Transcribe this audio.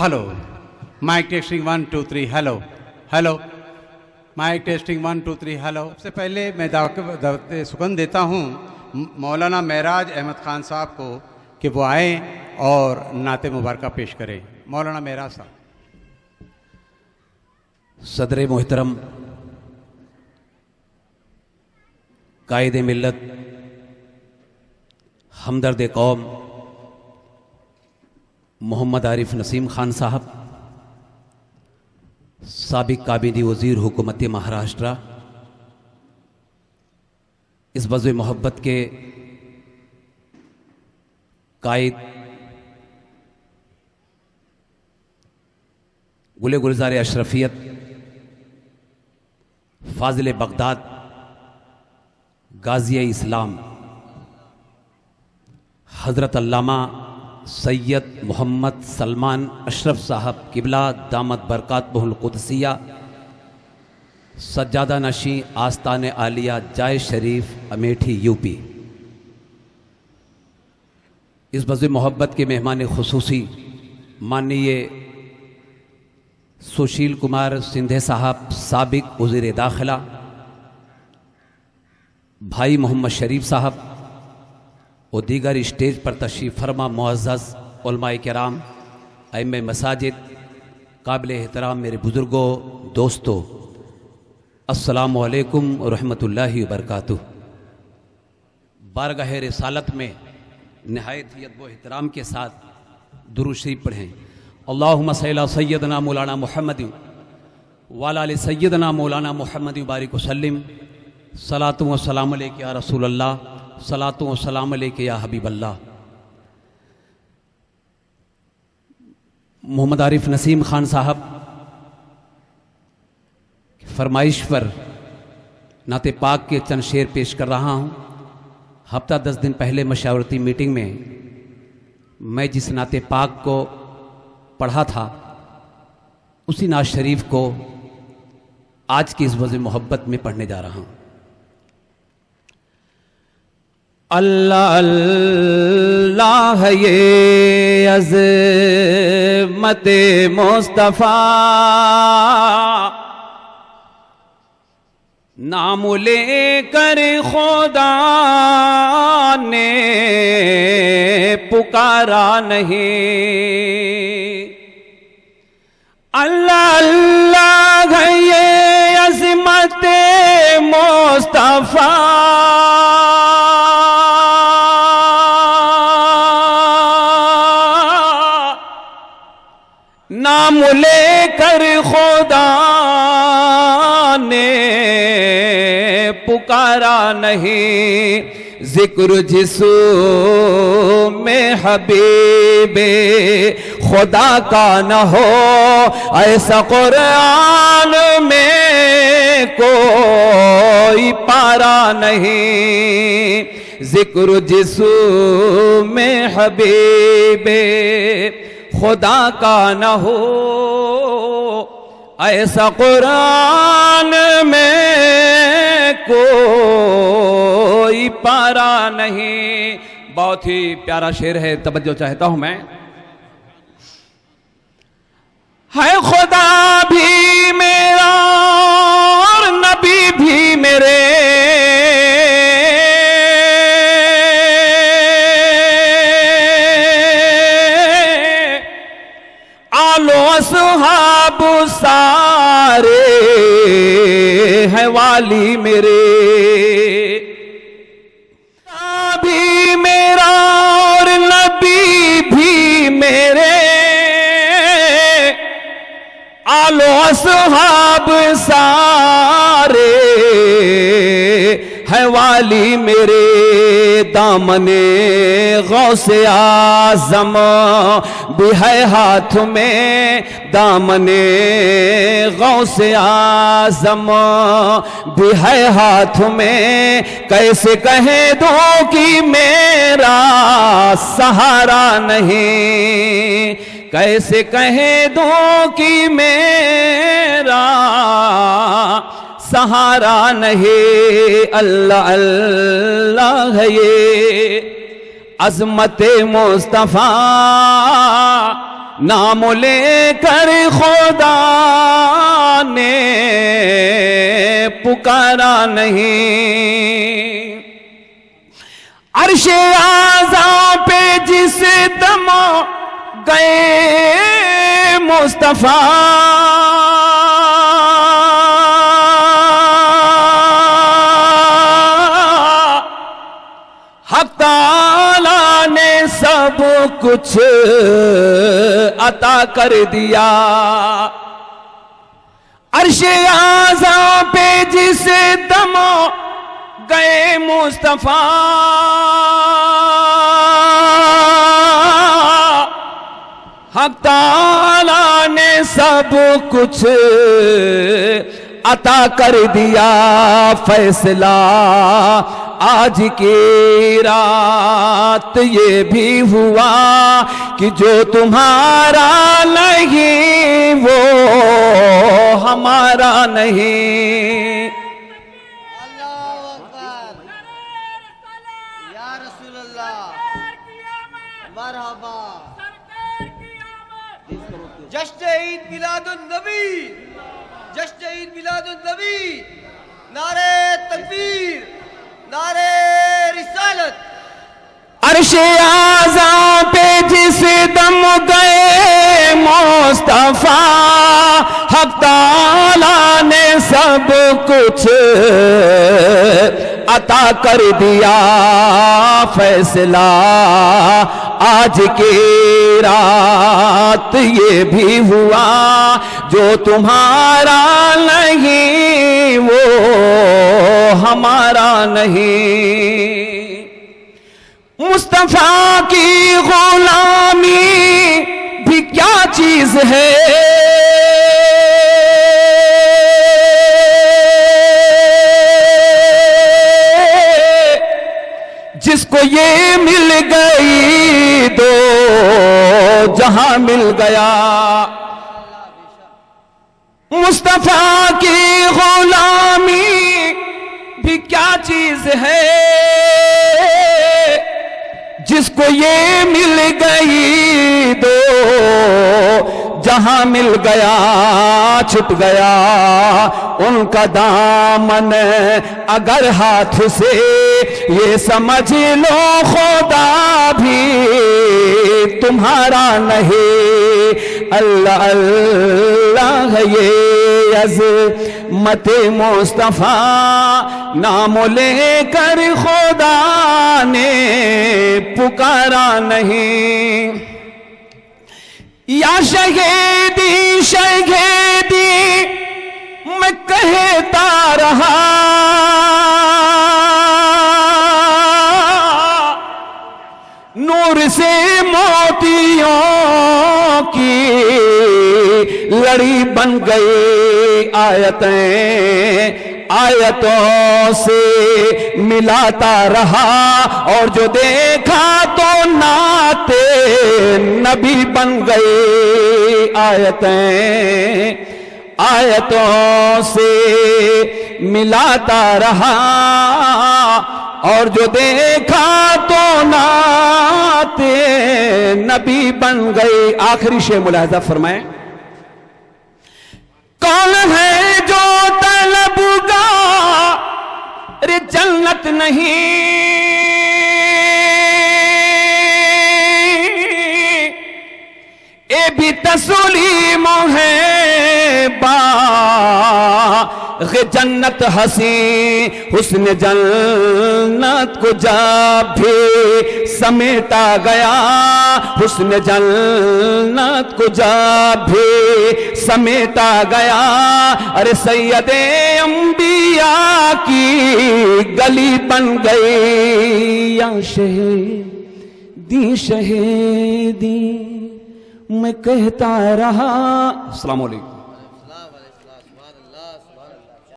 Hello mic testing 1 2 3 hello hello mic testing 1 2 3 hello. सबसे पहले मैं दावत सुगंध देता हूँ मौलाना महराज अहमद ख़ान साहब को कि वो आए और नाते मुबारक पेश करें। मौलाना महराज साहब। सदर मोहतरम कायद मिल्लत हमदर्द कौम मोहम्मद आरिफ नसीम खान साहब, साबिक काबिनी वज़ीर हुकूमत महाराष्ट्र, इस बज़्व मोहब्बत के कायद गुले गुलजार अशरफियत फाजिल बगदाद गाज़ी इस्लाम हज़रत अल्लामा सैयद मोहम्मद सलमान अशरफ साहब किबला दामत बरकातहुल कुदसिया सज्जादा नशी आस्तान आलिया जाय शरीफ अमेठी यूपी, इस बज़्व मोहब्बत के मेहमान खुसूसी माननीय सुशील कुमार सिंधे साहब साबिक वज़ीर दाखिला, भाई मोहम्मद शरीफ साहब और दीगर स्टेज पर तशरीफ़ फरमा मुअज़्ज़ज़ उलमाए किराम, अइम्मे मसाजिद, काबिल एहतराम मेरे बुज़ुर्गों, दोस्तों, अस्सलामु अलैकुम व रहमतुल्लाहि व बरकातुहू। बारगाह रिसालत में नहायत ही अदब व एहतराम के साथ दुरूद शरीफ पढ़ें। अल्लाहुम्मा सल्ली अला सय्यदना मौलाना मुहम्मद व अला आलि सय्यदना मौलाना मुहम्मद बारिक वसल्लिम। सलातु व सलाम अलैका या रसूल अल्लाह, सलातु व सलाम अलैका या हबीब अल्लाह। मोहम्मद आरिफ नसीम खान साहब फरमाइश पर नाते पाक के चंद शेर पेश कर रहा हूँ। हफ्ता 10 दिन पहले मशावरती मीटिंग में मैं जिस नाते पाक को पढ़ा था उसी नाज शरीफ को आज की इस वज़्व मोहब्बत में पढ़ने जा रहा हूँ। अल्लाह अल्लाह ये अज़मत मुस्तफ़ा नाम लेकर खुदा ने पुकारा नहीं। अल्लाह अल्लाह ये अज़मत मुस्तफ़ा नाम लेकर खुदा ने पुकारा नहीं। जिक्र जिसू में हबीबे खुदा का न हो ऐसा कुरान में कोई पारा नहीं। जिक्र जिसू में हबीबे खुदा का न हो ऐसा कुरान में कोई पारा नहीं। बहुत ही प्यारा शेर है, तवज्जो चाहता हूं मैं। है खुदा भी मेरा और नबी भी मेरे, असहाब सारे हैं वाली मेरे। भी मेरा और नबी भी मेरे, आलो असहाब सारे है वाली मेरे। दामने गौसे आज़म भी है हाथ में, दामने गौसे आज़म भी है हाथ में। कैसे कहे दो कि मेरा सहारा नहीं, कैसे कहे दो कि मेरा सहारा नहीं। अल्लाह अल्लाह है ये अज़मत मुस्तफ़ा नाम लेकर खुदा ने पुकारा नहीं। अर्शे आज़ा पे जिस दम गए मुस्तफा, हक़ ताला ने सब कुछ अता कर दिया। अर्शे आज़ा पे जिस दम गए मुस्तफा, हक़ ताला ने सब कुछ अता कर दिया। फैसला आज की रात ये भी हुआ कि जो तुम्हारा नहीं वो हमारा नहीं। अल्लाहु अकबर, या रसूल अल्लाह, मरहबा। जश्न ईद मिलादुन नबी, जश्न ईद मिलादुन नबी, नारे तकबीर, नारे रिसालत। अर्शे आज़ा पे जिस दम गए मुस्तफा, हक़ ताला ने सब कुछ अता कर दिया। फैसला आज की रात ये भी हुआ, जो तुम्हारा नहीं वो हमारा नहीं। मुस्तफा की गुलामी भी क्या चीज है, जिसको ये मिल गई दो जहां मिल गया। मुस्तफा की गुलामी भी क्या चीज है, जिसको ये मिल गई दो जहां मिल गया। छुट गया उनका दामन अगर हाथ से, ये समझ लो खुदा भी तुम्हारा नहीं। अल्लाह अल्लाह ये अज़मत मुस्तफा, नाम लेकर खुदा ने पुकारा नहीं। या शहीदी शहीदी मैं कहता रहा, नूर से मोतियों की लड़ी बन गई आयतें, आयतों से मिलाता रहा, और जो देखा तो नाते नबी बन गए। आयतें आयतों से मिलाता रहा, और जो देखा तो नाते नबी बन गए। आखिरी शेर मुलाहजा फरमाए, कौन है जो तलबगार जन्नत नहीं, ए भी तस्लीम है बाग़ जन्नत हसी। हुस्न जन्नत को जब भी समेटा गया, हुस्न जन्नत को जब भी समेटा गया। अरे सैयदे अंबिया की गली बन गई। या शहीदी शहीदी मैं कहता रहा। अस्सलाम वालेकुम।